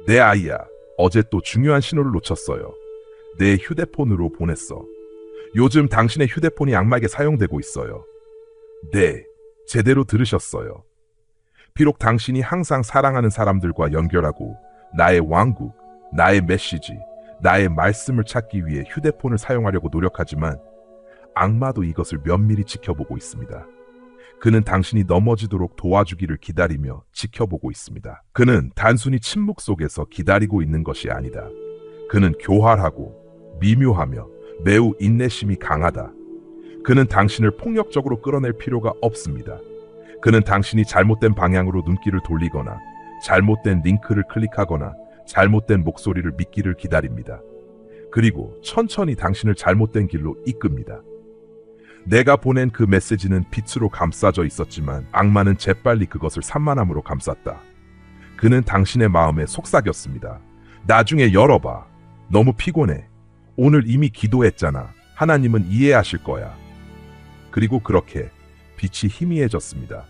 내 아이야, 어제 또 중요한 신호를 놓쳤어요. 내 휴대폰으로 보냈어. 요즘 당신의 휴대폰이 악마에게 사용되고 있어요. 네, 제대로 들으셨어요. 비록 당신이 항상 사랑하는 사람들과 연결하고 나의 왕국, 나의 메시지, 나의 말씀을 찾기 위해 휴대폰을 사용하려고 노력하지만 악마도 이것을 면밀히 지켜보고 있습니다. 그는 당신이 넘어지도록 도와주기를 기다리며 지켜보고 있습니다. 그는 단순히 침묵 속에서 기다리고 있는 것이 아니다. 그는 교활하고 미묘하며 매우 인내심이 강하다. 그는 당신을 폭력적으로 끌어낼 필요가 없습니다. 그는 당신이 잘못된 방향으로 눈길을 돌리거나 잘못된 링크를 클릭하거나 잘못된 목소리를 믿기를 기다립니다. 그리고 천천히 당신을 잘못된 길로 이끕니다. 내가 보낸 그 메시지는 빛으로 감싸져 있었지만 악마는 재빨리 그것을 산만함으로 감쌌다. 그는 당신의 마음에 속삭였습니다. 나중에 열어봐. 너무 피곤해. 오늘 이미 기도했잖아. 하나님은 이해하실 거야. 그리고 그렇게 빛이 희미해졌습니다.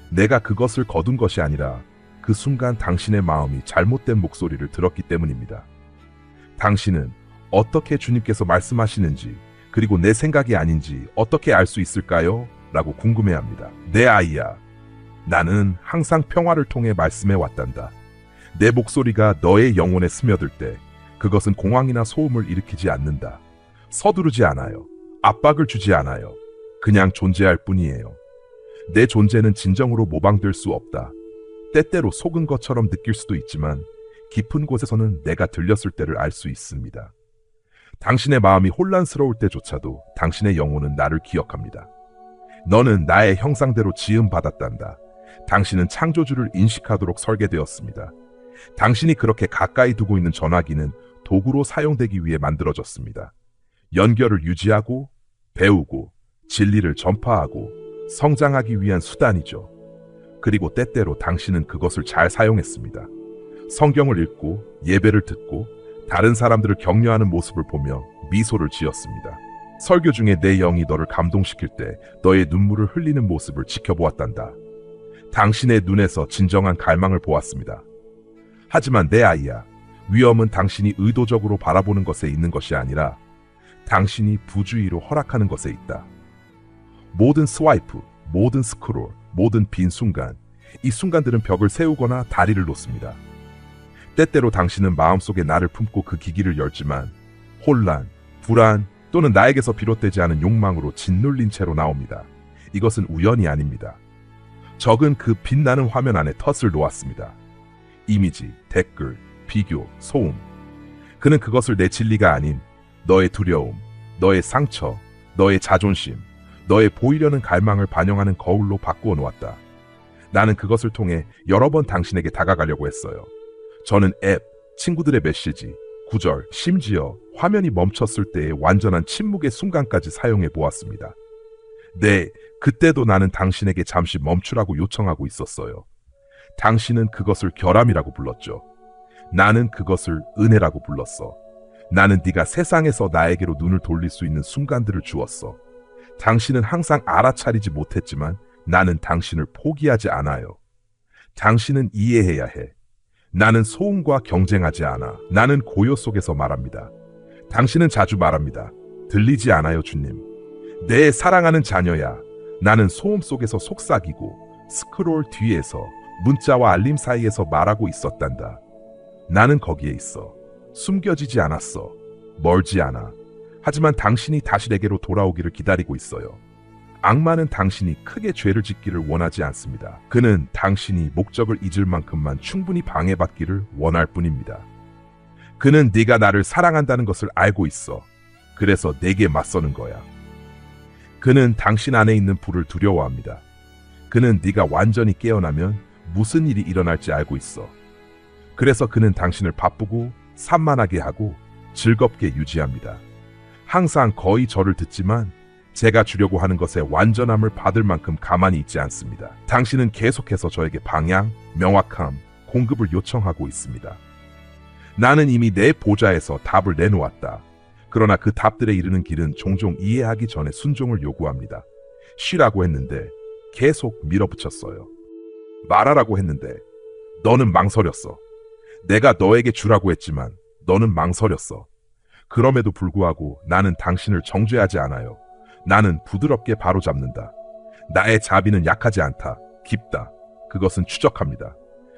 내가 그것을 거둔 것이 아니라 그 순간 당신의 마음이 잘못된 목소리를 들었기 때문입니다. 당신은 어떻게 주님께서 말씀하시는지 그리고 내 생각이 아닌지 어떻게 알 수 있을까요? 라고 궁금해합니다. 내 아이야, 나는 항상 평화를 통해 말씀해 왔단다. 내 목소리가 너의 영혼에 스며들 때 그것은 공황이나 소음을 일으키지 않는다. 서두르지 않아요. 압박을 주지 않아요. 그냥 존재할 뿐이에요. 내 존재는 진정으로 모방될 수 없다. 때때로 속은 것처럼 느낄 수도 있지만 깊은 곳에서는 내가 들렸을 때를 알 수 있습니다. 당신의 마음이 혼란스러울 때조차도 당신의 영혼은 나를 기억합니다. 너는 나의 형상대로 지음받았단다. 당신은 창조주를 인식하도록 설계되었습니다. 당신이 그렇게 가까이 두고 있는 전화기는 도구로 사용되기 위해 만들어졌습니다. 연결을 유지하고 배우고 진리를 전파하고 성장하기 위한 수단이죠. 그리고 때때로 당신은 그것을 잘 사용했습니다. 성경을 읽고 예배를 듣고 다른 사람들을 격려하는 모습을 보며 미소를 지었습니다. 설교 중에 내 영이 너를 감동시킬 때 너의 눈물을 흘리는 모습을 지켜보았단다. 당신의 눈에서 진정한 갈망을 보았습니다. 하지만 내 아이야, 위험은 당신이 의도적으로 바라보는 것에 있는 것이 아니라 당신이 부주의로 허락하는 것에 있다. 모든 스와이프, 모든 스크롤, 모든 빈 순간, 이 순간들은 벽을 세우거나 다리를 놓습니다. 때때로 당신은 마음속에 나를 품고 그 기기를 열지만 혼란, 불안 또는 나에게서 비롯되지 않은 욕망으로 짓눌린 채로 나옵니다. 이것은 우연이 아닙니다. 적은 그 빛나는 화면 안에 덫을 놓았습니다. 이미지, 댓글, 비교, 소음. 그는 그것을 내 진리가 아닌 너의 두려움, 너의 상처, 너의 자존심, 너의 보이려는 갈망을 반영하는 거울로 바꾸어 놓았다. 나는 그것을 통해 여러 번 당신에게 다가가려고 했어요. 저는 앱, 친구들의 메시지, 구절, 심지어 화면이 멈췄을 때의 완전한 침묵의 순간까지 사용해 보았습니다. 네, 그때도 나는 당신에게 잠시 멈추라고 요청하고 있었어요. 당신은 그것을 결함이라고 불렀죠. 나는 그것을 은혜라고 불렀어. 나는 네가 세상에서 나에게로 눈을 돌릴 수 있는 순간들을 주었어. 당신은 항상 알아차리지 못했지만 나는 당신을 포기하지 않아요. 당신은 이해해야 해. 나는 소음과 경쟁하지 않아. 나는 고요 속에서 말합니다. 당신은 자주 말합니다. 들리지 않아요, 주님. 내 사랑하는 자녀야. 나는 소음 속에서 속삭이고 스크롤 뒤에서 문자와 알림 사이에서 말하고 있었단다. 나는 거기에 있어. 숨겨지지 않았어. 멀지 않아. 하지만 당신이 다시 내게로 돌아오기를 기다리고 있어요. 악마는 당신이 크게 죄를 짓기를 원하지 않습니다. 그는 당신이 목적을 잊을 만큼만 충분히 방해받기를 원할 뿐입니다. 그는 네가 나를 사랑한다는 것을 알고 있어. 그래서 내게 맞서는 거야. 그는 당신 안에 있는 불을 두려워합니다. 그는 네가 완전히 깨어나면 무슨 일이 일어날지 알고 있어. 그래서 그는 당신을 바쁘고 산만하게 하고 즐겁게 유지합니다. 항상 거의 저를 듣지만 제가 주려고 하는 것의 완전함을 받을 만큼 가만히 있지 않습니다. 당신은 계속해서 저에게 방향, 명확함, 공급을 요청하고 있습니다. 나는 이미 내 보좌에서 답을 내놓았다. 그러나 그 답들에 이르는 길은 종종 이해하기 전에 순종을 요구합니다. 쉬라고 했는데 계속 밀어붙였어요. 말하라고 했는데 너는 망설였어. 내가 너에게 주라고 했지만 너는 망설였어. 그럼에도 불구하고 나는 당신을 정죄하지 않아요. 나는 부드럽게 바로잡는다. 나의 자비는 약하지 않다. 깊다. 그것은 추적합니다.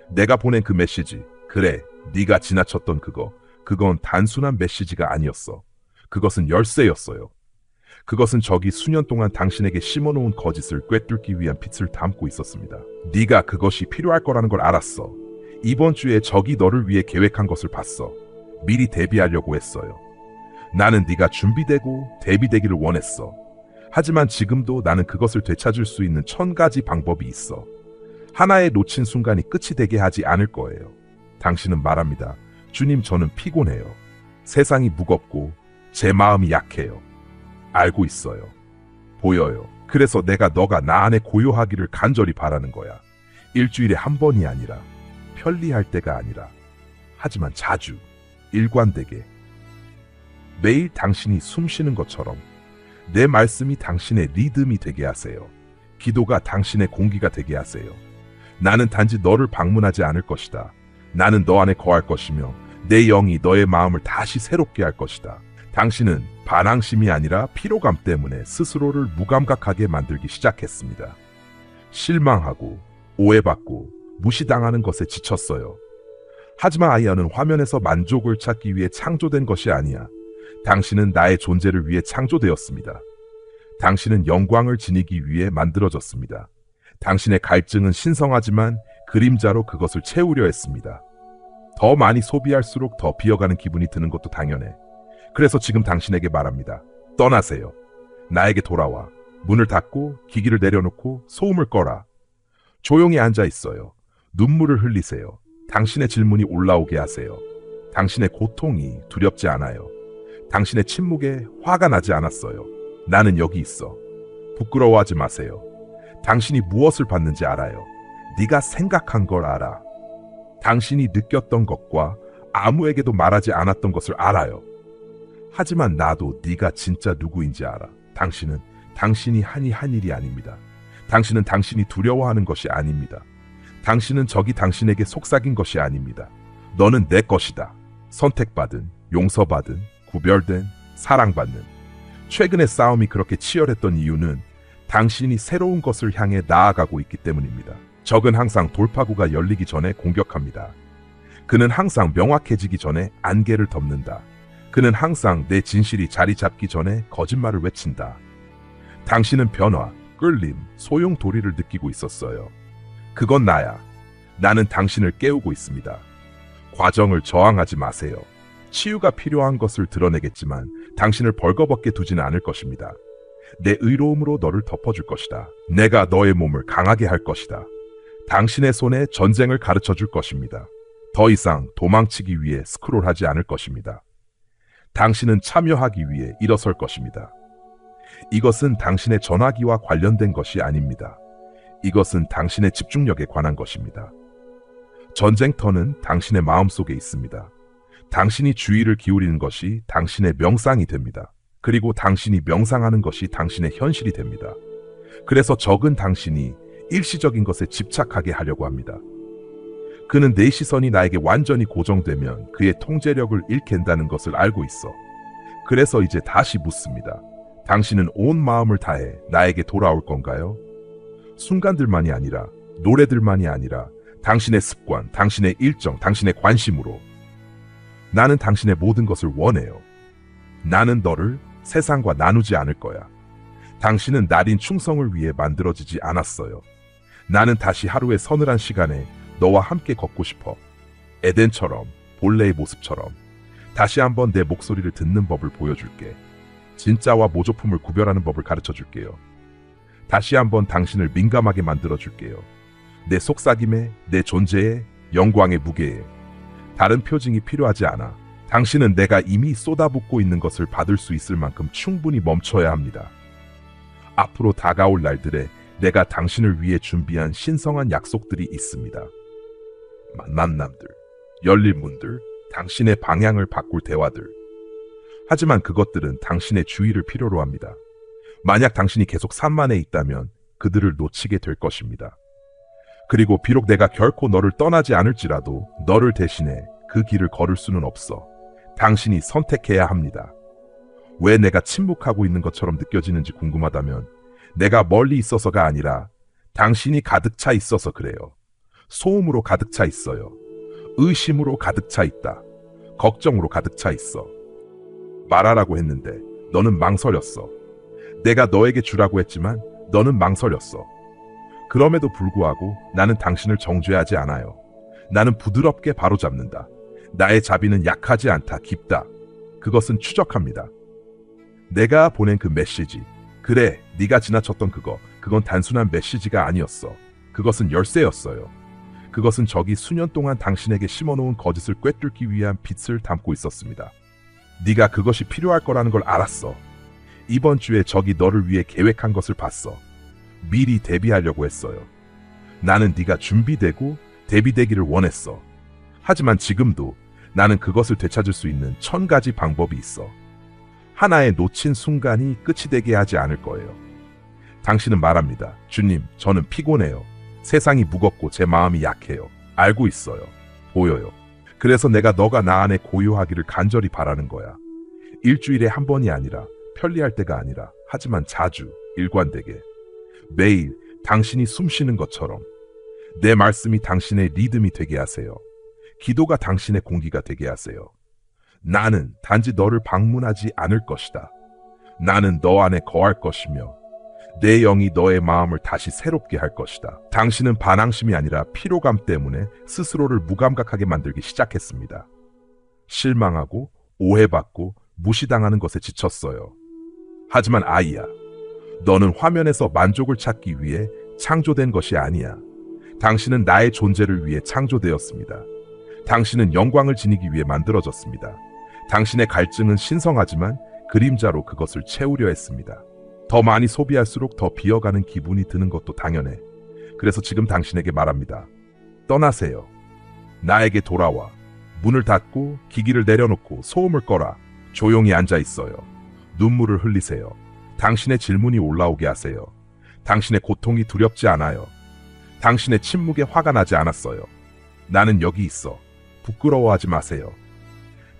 내가 보낸 그 메시지, 그래, 네가 지나쳤던 그건 단순한 메시지가 아니었어. 그것은 열쇠였어요. 그것은 적이 수년 동안 당신에게 심어놓은 거짓을 꿰뚫기 위한 빛을 담고 있었습니다. 네가 그것이 필요할 거라는 걸 알았어. 이번 주에 적이 너를 위해 계획한 것을 봤어. 미리 대비하려고 했어요. 나는 네가 준비되고 대비되기를 원했어. 하지만 지금도 나는 그것을 되찾을 수 있는 1000가지 방법이 있어. 하나의 놓친 순간이 끝이 되게 하지 않을 거예요. 당신은 말합니다. 주님, 저는 피곤해요. 세상이 무겁고 제 마음이 약해요. 알고 있어요. 보여요. 그래서 내가 너가 나 안에 고요하기를 간절히 바라는 거야. 일주일에 한 번이 아니라, 편리할 때가 아니라, 하지만 자주, 일관되게. 매일 당신이 숨 쉬는 것처럼 내 말씀이 당신의 리듬이 되게 하세요. 기도가 당신의 공기가 되게 하세요. 나는 단지 너를 방문하지 않을 것이다. 나는 너 안에 거할 것이며 내 영이 너의 마음을 다시 새롭게 할 것이다. 당신은 반항심이 아니라 피로감 때문에 스스로를 무감각하게 만들기 시작했습니다. 실망하고 오해받고 무시당하는 것에 지쳤어요. 하지만 아이언은 화면에서 만족을 찾기 위해 창조된 것이 아니야. 당신은 나의 존재를 위해 창조되었습니다. 당신은 영광을 지니기 위해 만들어졌습니다. 당신의 갈증은 신성하지만 그림자로 그것을 채우려 했습니다. 더 많이 소비할수록 더 비어가는 기분이 드는 것도 당연해. 그래서 지금 당신에게 말합니다. 떠나세요. 나에게 돌아와. 문을 닫고 기기를 내려놓고 소음을 꺼라. 조용히 앉아 있어요. 눈물을 흘리세요. 당신의 질문이 올라오게 하세요. 당신의 고통이 두렵지 않아요. 당신의 침묵에 화가 나지 않았어요. 나는 여기 있어. 부끄러워하지 마세요. 당신이 무엇을 받는지 알아요. 네가 생각한 걸 알아. 당신이 느꼈던 것과 아무에게도 말하지 않았던 것을 알아요. 하지만 나도 네가 진짜 누구인지 알아. 당신은 당신이 한 일이 아닙니다. 당신은 당신이 두려워하는 것이 아닙니다. 당신은 적이 당신에게 속삭인 것이 아닙니다. 너는 내 것이다. 선택받은, 용서받은, 구별된, 사랑받는. 최근의 싸움이 그렇게 치열했던 이유는 당신이 새로운 것을 향해 나아가고 있기 때문입니다. 적은 항상 돌파구가 열리기 전에 공격합니다. 그는 항상 명확해지기 전에 안개를 덮는다. 그는 항상 내 진실이 자리 잡기 전에 거짓말을 외친다. 당신은 변화, 끌림, 소용돌이를 느끼고 있었어요. 그건 나야. 나는 당신을 깨우고 있습니다. 과정을 저항하지 마세요. 치유가 필요한 것을 드러내겠지만 당신을 벌거벗게 두지는 않을 것입니다. 내 의로움으로 너를 덮어줄 것이다. 내가 너의 몸을 강하게 할 것이다. 당신의 손에 전쟁을 가르쳐 줄 것입니다. 더 이상 도망치기 위해 스크롤하지 않을 것입니다. 당신은 참여하기 위해 일어설 것입니다. 이것은 당신의 전화기와 관련된 것이 아닙니다. 이것은 당신의 집중력에 관한 것입니다. 전쟁터는 당신의 마음속에 있습니다. 당신이 주의를 기울이는 것이 당신의 명상이 됩니다. 그리고 당신이 명상하는 것이 당신의 현실이 됩니다. 그래서 적은 당신이 일시적인 것에 집착하게 하려고 합니다. 그는 내 시선이 나에게 완전히 고정되면 그의 통제력을 잃겠다는 것을 알고 있어. 그래서 이제 다시 묻습니다. 당신은 온 마음을 다해 나에게 돌아올 건가요? 순간들만이 아니라, 노래들만이 아니라 당신의 습관, 당신의 일정, 당신의 관심으로. 나는 당신의 모든 것을 원해요. 나는 너를 세상과 나누지 않을 거야. 당신은 날인 충성을 위해 만들어지지 않았어요. 나는 다시 하루의 서늘한 시간에 너와 함께 걷고 싶어. 에덴처럼, 본래의 모습처럼. 다시 한번 내 목소리를 듣는 법을 보여줄게. 진짜와 모조품을 구별하는 법을 가르쳐 줄게요. 다시 한번 당신을 민감하게 만들어 줄게요. 내 속삭임에, 내 존재에, 영광의 무게에. 다른 표징이 필요하지 않아. 당신은 내가 이미 쏟아붓고 있는 것을 받을 수 있을 만큼 충분히 멈춰야 합니다. 앞으로 다가올 날들에 내가 당신을 위해 준비한 신성한 약속들이 있습니다. 만남들, 열린 문들, 당신의 방향을 바꿀 대화들. 하지만 그것들은 당신의 주의를 필요로 합니다. 만약 당신이 계속 산만해 있다면 그들을 놓치게 될 것입니다. 그리고 비록 내가 결코 너를 떠나지 않을지라도 너를 대신해 그 길을 걸을 수는 없어. 당신이 선택해야 합니다. 왜 내가 침묵하고 있는 것처럼 느껴지는지 궁금하다면 내가 멀리 있어서가 아니라 당신이 가득 차 있어서 그래요. 소음으로 가득 차 있어요. 의심으로 가득 차 있다. 걱정으로 가득 차 있어. 말하라고 했는데 너는 망설였어. 내가 너에게 주라고 했지만 너는 망설였어. 그럼에도 불구하고 나는 당신을 정죄하지 않아요. 나는 부드럽게 바로잡는다. 나의 자비는 약하지 않다, 깊다. 그것은 추적합니다. 내가 보낸 그 메시지, 그래, 네가 지나쳤던 그건 단순한 메시지가 아니었어. 그것은 열쇠였어요. 그것은 적이 수년 동안 당신에게 심어놓은 거짓을 꿰뚫기 위한 빛을 담고 있었습니다. 네가 그것이 필요할 거라는 걸 알았어. 이번 주에 적이 너를 위해 계획한 것을 봤어. 미리 대비하려고 했어요. 나는 네가 준비되고 대비되기를 원했어. 하지만 지금도 나는 그것을 되찾을 수 있는 1000가지 방법이 있어. 하나의 놓친 순간이 끝이 되게 하지 않을 거예요. 당신은 말합니다. 주님, 저는 피곤해요. 세상이 무겁고 제 마음이 약해요. 알고 있어요. 보여요. 그래서 내가 너가 나 안에 고요하기를 간절히 바라는 거야. 일주일에 한 번이 아니라, 편리할 때가 아니라, 하지만 자주, 일관되게. 매일 당신이 숨쉬는 것처럼 내 말씀이 당신의 리듬이 되게 하세요. 기도가 당신의 공기가 되게 하세요. 나는 단지 너를 방문하지 않을 것이다. 나는 너 안에 거할 것이며 내 영이 너의 마음을 다시 새롭게 할 것이다. 당신은 반항심이 아니라 피로감 때문에 스스로를 무감각하게 만들기 시작했습니다. 실망하고 오해받고 무시당하는 것에 지쳤어요. 하지만 아이야, 너는 화면에서 만족을 찾기 위해 창조된 것이 아니야. 당신은 나의 존재를 위해 창조되었습니다. 당신은 영광을 지니기 위해 만들어졌습니다. 당신의 갈증은 신성하지만 그림자로 그것을 채우려 했습니다. 더 많이 소비할수록 더 비어가는 기분이 드는 것도 당연해. 그래서 지금 당신에게 말합니다. 떠나세요. 나에게 돌아와. 문을 닫고 기기를 내려놓고 소음을 꺼라. 조용히 앉아 있어요. 눈물을 흘리세요. 당신의 질문이 올라오게 하세요. 당신의 고통이 두렵지 않아요. 당신의 침묵에 화가 나지 않았어요. 나는 여기 있어. 부끄러워하지 마세요.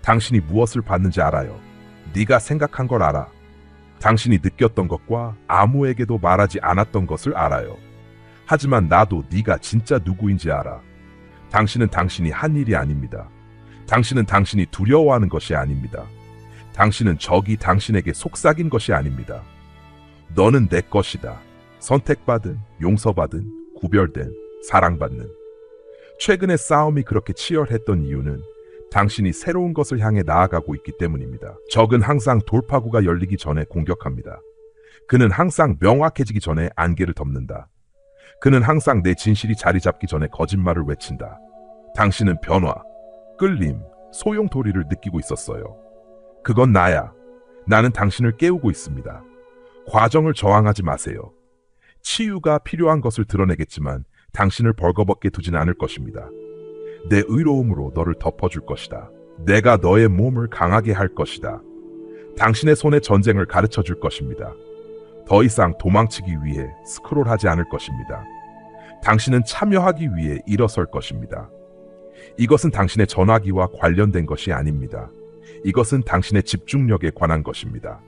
당신이 무엇을 받는지 알아요. 네가 생각한 걸 알아. 당신이 느꼈던 것과 아무에게도 말하지 않았던 것을 알아요. 하지만 나도 네가 진짜 누구인지 알아. 당신은 당신이 한 일이 아닙니다. 당신은 당신이 두려워하는 것이 아닙니다. 당신은 적이 당신에게 속삭인 것이 아닙니다. 너는 내 것이다. 선택받은, 용서받은, 구별된, 사랑받는. 최근에 싸움이 그렇게 치열했던 이유는 당신이 새로운 것을 향해 나아가고 있기 때문입니다. 적은 항상 돌파구가 열리기 전에 공격합니다. 그는 항상 명확해지기 전에 안개를 덮는다. 그는 항상 내 진실이 자리 잡기 전에 거짓말을 외친다. 당신은 변화, 끌림, 소용돌이를 느끼고 있었어요. 그건 나야. 나는 당신을 깨우고 있습니다. 과정을 저항하지 마세요. 치유가 필요한 것을 드러내겠지만 당신을 벌거벗게 두진 않을 것입니다. 내 의로움으로 너를 덮어줄 것이다. 내가 너의 몸을 강하게 할 것이다. 당신의 손에 전쟁을 가르쳐 줄 것입니다. 더 이상 도망치기 위해 스크롤하지 않을 것입니다. 당신은 참여하기 위해 일어설 것입니다. 이것은 당신의 전화기와 관련된 것이 아닙니다. 이것은 당신의 집중력에 관한 것입니다.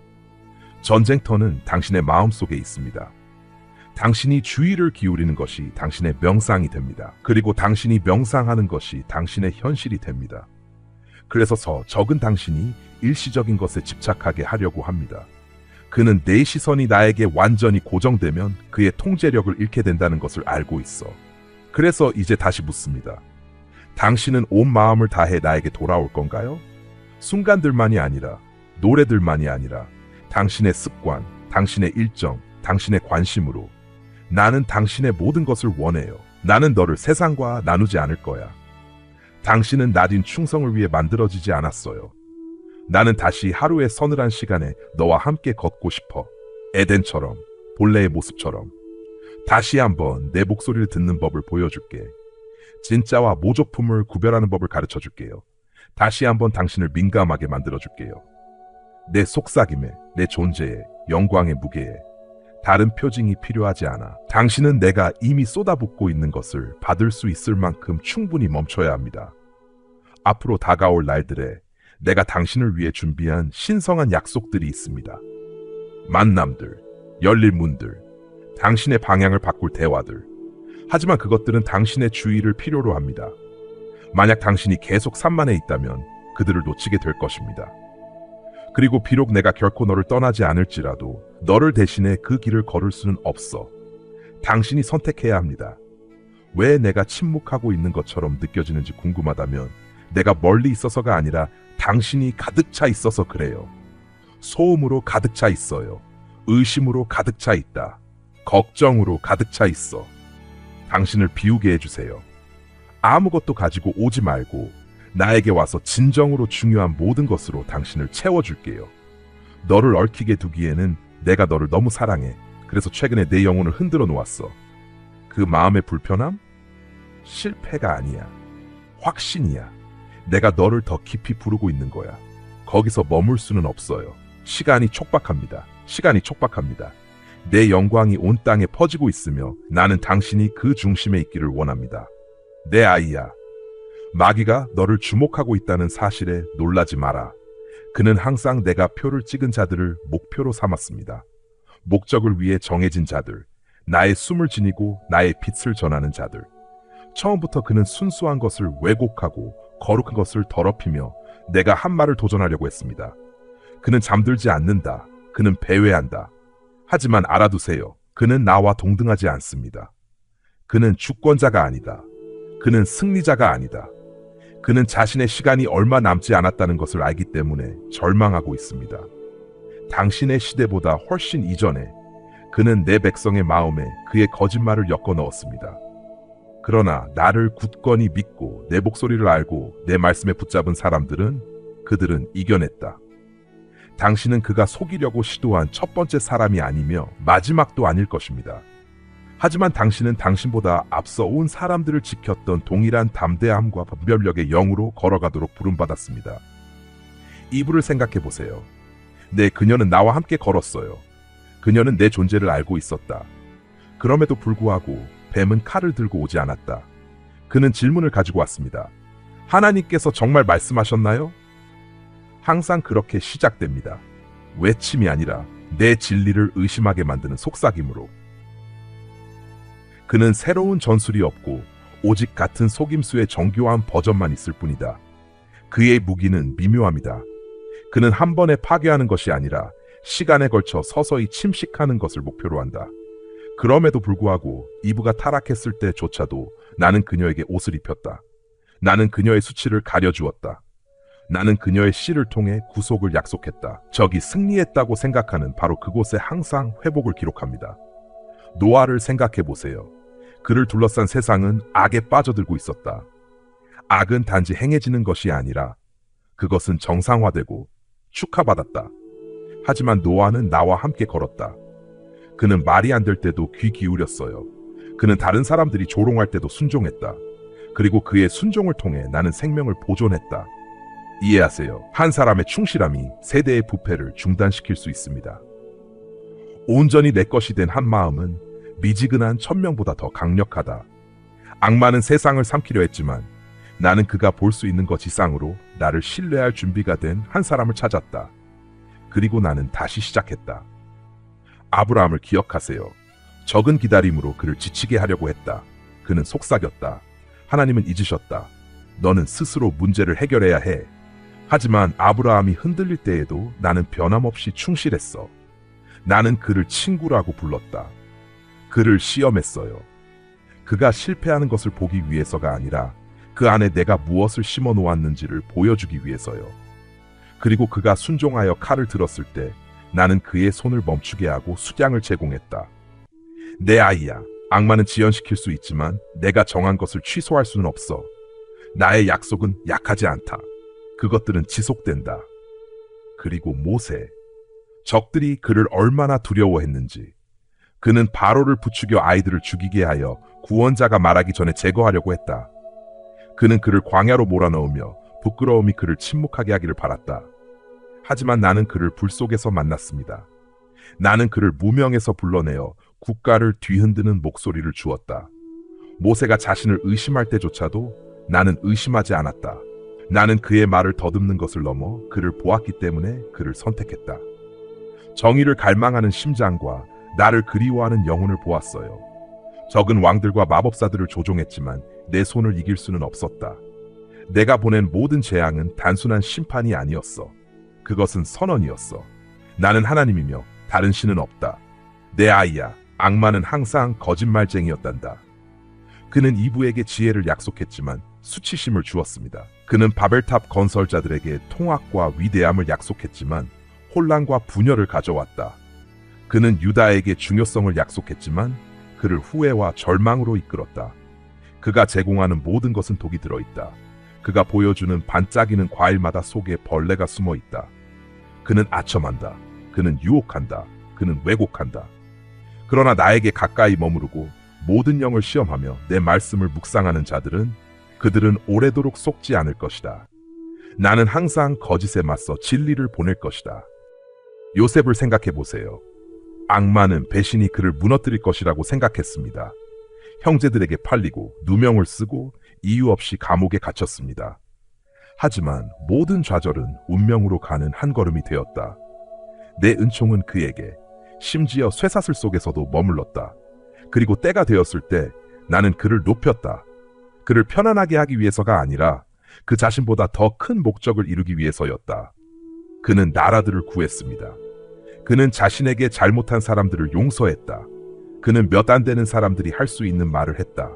전쟁터는 당신의 마음속에 있습니다. 당신이 주의를 기울이는 것이 당신의 명상이 됩니다. 그리고 당신이 명상하는 것이 당신의 현실이 됩니다. 그래서 적은 당신이 일시적인 것에 집착하게 하려고 합니다. 그는 내 시선이 나에게 완전히 고정되면 그의 통제력을 잃게 된다는 것을 알고 있어. 그래서 이제 다시 묻습니다. 당신은 온 마음을 다해 나에게 돌아올 건가요? 순간들만이 아니라, 노래들만이 아니라 당신의 습관, 당신의 일정, 당신의 관심으로 나는 당신의 모든 것을 원해요. 나는 너를 세상과 나누지 않을 거야. 당신은 나딘 충성을 위해 만들어지지 않았어요. 나는 다시 하루의 서늘한 시간에 너와 함께 걷고 싶어. 에덴처럼, 본래의 모습처럼. 다시 한번 내 목소리를 듣는 법을 보여줄게. 진짜와 모조품을 구별하는 법을 가르쳐줄게요. 다시 한번 당신을 민감하게 만들어줄게요. 내 속삭임에, 내 존재에, 영광의 무게에. 다른 표징이 필요하지 않아. 당신은 내가 이미 쏟아붓고 있는 것을 받을 수 있을 만큼 충분히 멈춰야 합니다. 앞으로 다가올 날들에 내가 당신을 위해 준비한 신성한 약속들이 있습니다. 만남들, 열릴 문들, 당신의 방향을 바꿀 대화들. 하지만 그것들은 당신의 주의를 필요로 합니다. 만약 당신이 계속 산만해 있다면 그들을 놓치게 될 것입니다. 그리고 비록 내가 결코 너를 떠나지 않을지라도 너를 대신해 그 길을 걸을 수는 없어. 당신이 선택해야 합니다. 왜 내가 침묵하고 있는 것처럼 느껴지는지 궁금하다면 내가 멀리 있어서가 아니라 당신이 가득 차 있어서 그래요. 소음으로 가득 차 있어요. 의심으로 가득 차 있다. 걱정으로 가득 차 있어. 당신을 비우게 해주세요. 아무것도 가지고 오지 말고 나에게 와서 진정으로 중요한 모든 것으로 당신을 채워줄게요. 너를 얽히게 두기에는 내가 너를 너무 사랑해. 그래서 최근에 내 영혼을 흔들어 놓았어. 그 마음의 불편함? 실패가 아니야. 확신이야. 내가 너를 더 깊이 부르고 있는 거야. 거기서 머물 수는 없어요. 시간이 촉박합니다. 시간이 촉박합니다. 내 영광이 온 땅에 퍼지고 있으며 나는 당신이 그 중심에 있기를 원합니다. 내 아이야. 마귀가 너를 주목하고 있다는 사실에 놀라지 마라. 그는 항상 내가 표를 찍은 자들을 목표로 삼았습니다. 목적을 위해 정해진 자들, 나의 숨을 지니고 나의 빛을 전하는 자들. 처음부터 그는 순수한 것을 왜곡하고 거룩한 것을 더럽히며 내가 한 말을 도전하려고 했습니다. 그는 잠들지 않는다. 그는 배회한다. 하지만 알아두세요. 그는 나와 동등하지 않습니다. 그는 주권자가 아니다. 그는 승리자가 아니다. 그는 자신의 시간이 얼마 남지 않았다는 것을 알기 때문에 절망하고 있습니다. 당신의 시대보다 훨씬 이전에 그는 내 백성의 마음에 그의 거짓말을 엮어 넣었습니다. 그러나 나를 굳건히 믿고 내 목소리를 알고 내 말씀에 붙잡은 사람들은 그들은 이겨냈다. 당신은 그가 속이려고 시도한 첫 번째 사람이 아니며 마지막도 아닐 것입니다. 하지만 당신은 당신보다 앞서 온 사람들을 지켰던 동일한 담대함과 분별력의 영으로 걸어가도록 부름받았습니다. 이브를 생각해 보세요. 네, 그녀는 나와 함께 걸었어요. 그녀는 내 존재를 알고 있었다. 그럼에도 불구하고 뱀은 칼을 들고 오지 않았다. 그는 질문을 가지고 왔습니다. 하나님께서 정말 말씀하셨나요? 항상 그렇게 시작됩니다. 외침이 아니라 내 진리를 의심하게 만드는 속삭임으로. 그는 새로운 전술이 없고 오직 같은 속임수의 정교한 버전만 있을 뿐이다. 그의 무기는 미묘합니다. 그는 한 번에 파괴하는 것이 아니라 시간에 걸쳐 서서히 침식하는 것을 목표로 한다. 그럼에도 불구하고 이브가 타락했을 때조차도 나는 그녀에게 옷을 입혔다. 나는 그녀의 수치를 가려주었다. 나는 그녀의 씨를 통해 구속을 약속했다. 적이 승리했다고 생각하는 바로 그곳에 항상 회복을 기록합니다. 노아를 생각해 보세요. 그를 둘러싼 세상은 악에 빠져들고 있었다. 악은 단지 행해지는 것이 아니라 그것은 정상화되고 축하받았다. 하지만 노아는 나와 함께 걸었다. 그는 말이 안 될 때도 귀 기울였어요. 그는 다른 사람들이 조롱할 때도 순종했다. 그리고 그의 순종을 통해 나는 생명을 보존했다. 이해하세요. 한 사람의 충실함이 세대의 부패를 중단시킬 수 있습니다. 온전히 내 것이 된 한 마음은 미지근한 1000명보다 더 강력하다. 악마는 세상을 삼키려 했지만 나는 그가 볼 수 있는 것 이상으로 나를 신뢰할 준비가 된 한 사람을 찾았다. 그리고 나는 다시 시작했다. 아브라함을 기억하세요. 적은 기다림으로 그를 지치게 하려고 했다. 그는 속삭였다. 하나님은 잊으셨다. 너는 스스로 문제를 해결해야 해. 하지만 아브라함이 흔들릴 때에도 나는 변함없이 충실했어. 나는 그를 친구라고 불렀다. 그를 시험했어요. 그가 실패하는 것을 보기 위해서가 아니라 그 안에 내가 무엇을 심어 놓았는지를 보여주기 위해서요. 그리고 그가 순종하여 칼을 들었을 때 나는 그의 손을 멈추게 하고 수량을 제공했다. 내 아이야, 악마는 지연시킬 수 있지만 내가 정한 것을 취소할 수는 없어. 나의 약속은 약하지 않다. 그것들은 지속된다. 그리고 모세, 적들이 그를 얼마나 두려워했는지. 그는 바로를 부추겨 아이들을 죽이게 하여 구원자가 말하기 전에 제거하려고 했다. 그는 그를 광야로 몰아넣으며 부끄러움이 그를 침묵하게 하기를 바랐다. 하지만 나는 그를 불 속에서 만났습니다. 나는 그를 무명에서 불러내어 국가를 뒤흔드는 목소리를 주었다. 모세가 자신을 의심할 때조차도 나는 의심하지 않았다. 나는 그의 말을 더듬는 것을 넘어 그를 보았기 때문에 그를 선택했다. 정의를 갈망하는 심장과 나를 그리워하는 영혼을 보았어요. 적은 왕들과 마법사들을 조종했지만 내 손을 이길 수는 없었다. 내가 보낸 모든 재앙은 단순한 심판이 아니었어. 그것은 선언이었어. 나는 하나님이며 다른 신은 없다. 내 아이야, 악마는 항상 거짓말쟁이였단다. 그는 이브에게 지혜를 약속했지만 수치심을 주었습니다. 그는 바벨탑 건설자들에게 통학과 위대함을 약속했지만 혼란과 분열을 가져왔다. 그는 유다에게 중요성을 약속했지만 그를 후회와 절망으로 이끌었다. 그가 제공하는 모든 것은 독이 들어있다. 그가 보여주는 반짝이는 과일마다 속에 벌레가 숨어 있다. 그는 아첨한다. 그는 유혹한다. 그는 왜곡한다. 그러나 나에게 가까이 머무르고 모든 영을 시험하며 내 말씀을 묵상하는 자들은 그들은 오래도록 속지 않을 것이다. 나는 항상 거짓에 맞서 진리를 보낼 것이다. 요셉을 생각해 보세요. 악마는 배신이 그를 무너뜨릴 것이라고 생각했습니다. 형제들에게 팔리고 누명을 쓰고 이유 없이 감옥에 갇혔습니다. 하지만 모든 좌절은 운명으로 가는 한 걸음이 되었다. 내 은총은 그에게 심지어 쇠사슬 속에서도 머물렀다. 그리고 때가 되었을 때 나는 그를 높였다. 그를 편안하게 하기 위해서가 아니라 그 자신보다 더 큰 목적을 이루기 위해서였다. 그는 나라들을 구했습니다. 그는 자신에게 잘못한 사람들을 용서했다. 그는 몇 안 되는 사람들이 할 수 있는 말을 했다.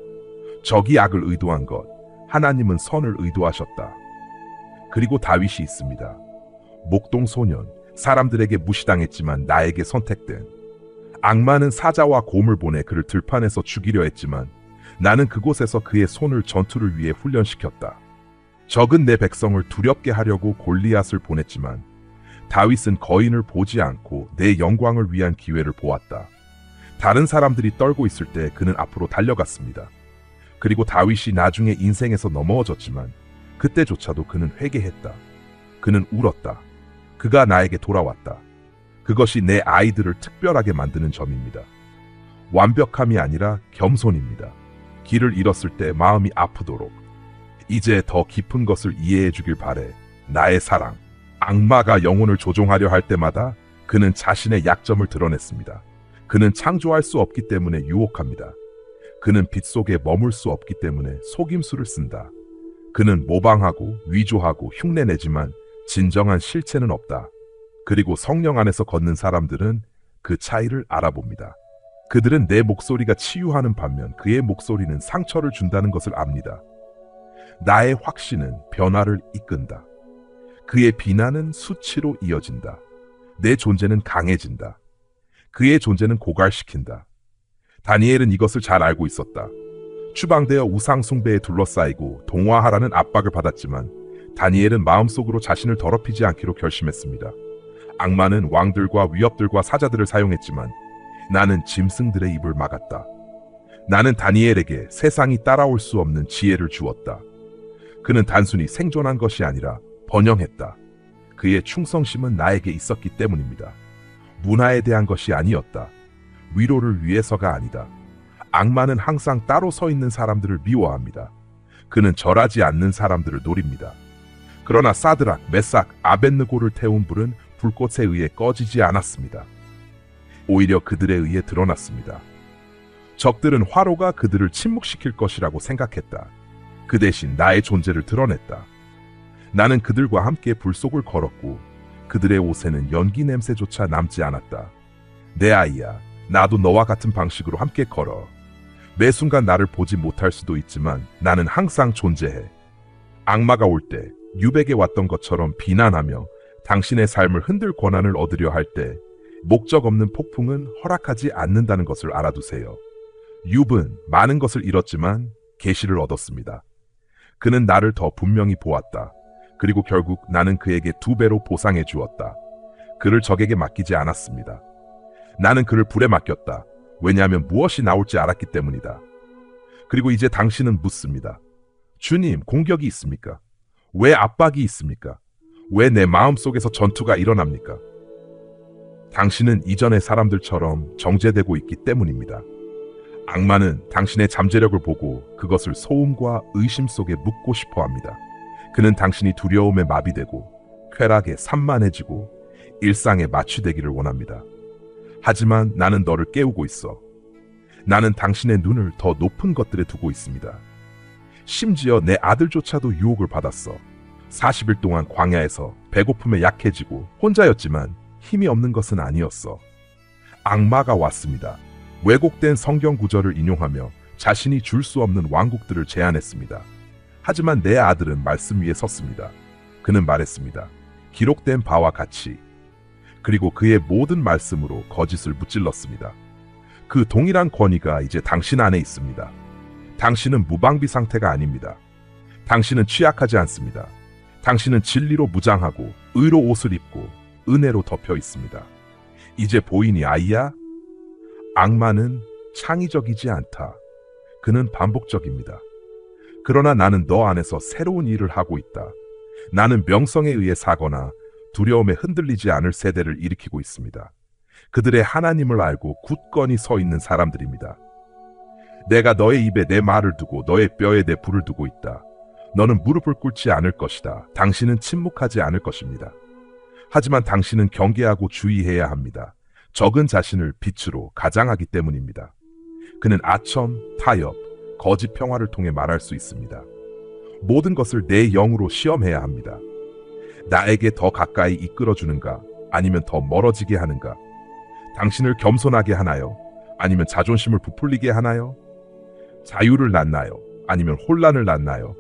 적이 악을 의도한 것, 하나님은 선을 의도하셨다. 그리고 다윗이 있습니다. 목동 소년, 사람들에게 무시당했지만 나에게 선택된. 악마는 사자와 곰을 보내 그를 들판에서 죽이려 했지만 나는 그곳에서 그의 손을 전투를 위해 훈련시켰다. 적은 내 백성을 두렵게 하려고 골리앗을 보냈지만 다윗은 거인을 보지 않고 내 영광을 위한 기회를 보았다. 다른 사람들이 떨고 있을 때 그는 앞으로 달려갔습니다. 그리고 다윗이 나중에 인생에서 넘어졌지만 그때조차도 그는 회개했다. 그는 울었다. 그가 나에게 돌아왔다. 그것이 내 아이들을 특별하게 만드는 점입니다. 완벽함이 아니라 겸손입니다. 길을 잃었을 때 마음이 아프도록. 이제 더 깊은 것을 이해해 주길 바래. 나의 사랑. 악마가 영혼을 조종하려 할 때마다 그는 자신의 약점을 드러냈습니다. 그는 창조할 수 없기 때문에 유혹합니다. 그는 빛 속에 머물 수 없기 때문에 속임수를 쓴다. 그는 모방하고 위조하고 흉내내지만 진정한 실체는 없다. 그리고 성령 안에서 걷는 사람들은 그 차이를 알아봅니다. 그들은 내 목소리가 치유하는 반면 그의 목소리는 상처를 준다는 것을 압니다. 나의 확신은 변화를 이끈다. 그의 비난은 수치로 이어진다. 내 존재는 강해진다. 그의 존재는 고갈시킨다. 다니엘은 이것을 잘 알고 있었다. 추방되어 우상 숭배에 둘러싸이고 동화하라는 압박을 받았지만 다니엘은 마음속으로 자신을 더럽히지 않기로 결심했습니다. 악마는 왕들과 위협들과 사자들을 사용했지만 나는 짐승들의 입을 막았다. 나는 다니엘에게 세상이 따라올 수 없는 지혜를 주었다. 그는 단순히 생존한 것이 아니라 번영했다. 그의 충성심은 나에게 있었기 때문입니다. 문화에 대한 것이 아니었다. 위로를 위해서가 아니다. 악마는 항상 따로 서 있는 사람들을 미워합니다. 그는 절하지 않는 사람들을 노립니다. 그러나 사드락, 메삭, 아벳느고를 태운 불은 불꽃에 의해 꺼지지 않았습니다. 오히려 그들에 의해 드러났습니다. 적들은 화로가 그들을 침묵시킬 것이라고 생각했다. 그 대신 나의 존재를 드러냈다. 나는 그들과 함께 불 속을 걸었고 그들의 옷에는 연기 냄새조차 남지 않았다. 내 아이야, 나도 너와 같은 방식으로 함께 걸어. 매 순간 나를 보지 못할 수도 있지만 나는 항상 존재해. 악마가 올 때 유백에 왔던 것처럼 비난하며 당신의 삶을 흔들 권한을 얻으려 할 때 목적 없는 폭풍은 허락하지 않는다는 것을 알아두세요. 욥은 많은 것을 잃었지만 계시를 얻었습니다. 그는 나를 더 분명히 보았다. 그리고 결국 나는 그에게 2배로 보상해 주었다. 그를 적에게 맡기지 않았습니다. 나는 그를 불에 맡겼다. 왜냐하면 무엇이 나올지 알았기 때문이다. 그리고 이제 당신은 묻습니다. 주님, 공격이 있습니까? 왜 압박이 있습니까? 왜 내 마음속에서 전투가 일어납니까? 당신은 이전의 사람들처럼 정제되고 있기 때문입니다. 악마는 당신의 잠재력을 보고 그것을 소음과 의심 속에 묻고 싶어 합니다. 그는 당신이 두려움에 마비되고 쾌락에 산만해지고 일상에 마취되기를 원합니다. 하지만 나는 너를 깨우고 있어. 나는 당신의 눈을 더 높은 것들에 두고 있습니다. 심지어 내 아들조차도 유혹을 받았어. 40일 동안 광야에서 배고픔에 약해지고 혼자였지만 힘이 없는 것은 아니었어. 악마가 왔습니다. 왜곡된 성경 구절을 인용하며 자신이 줄 수 없는 왕국들을 제안했습니다. 하지만 내 아들은 말씀 위에 섰습니다. 그는 말했습니다. 기록된 바와 같이. 그리고 그의 모든 말씀으로 거짓을 무찔렀습니다. 그 동일한 권위가 이제 당신 안에 있습니다. 당신은 무방비 상태가 아닙니다. 당신은 취약하지 않습니다. 당신은 진리로 무장하고 의로 옷을 입고 은혜로 덮여 있습니다. 이제 보이니 아이야? 악마는 창의적이지 않다. 그는 반복적입니다. 그러나 나는 너 안에서 새로운 일을 하고 있다. 나는 명성에 의해 사거나 두려움에 흔들리지 않을 세대를 일으키고 있습니다. 그들의 하나님을 알고 굳건히 서 있는 사람들입니다. 내가 너의 입에 내 말을 두고 너의 뼈에 내 불을 두고 있다. 너는 무릎을 꿇지 않을 것이다. 당신은 침묵하지 않을 것입니다. 하지만 당신은 경계하고 주의해야 합니다. 적은 자신을 빛으로 가장하기 때문입니다. 그는 아첨, 타협, 거짓 평화를 통해 말할 수 있습니다. 모든 것을 내 영으로 시험해야 합니다. 나에게 더 가까이 이끌어주는가? 아니면 더 멀어지게 하는가? 당신을 겸손하게 하나요? 아니면 자존심을 부풀리게 하나요? 자유를 낳나요? 아니면 혼란을 낳나요?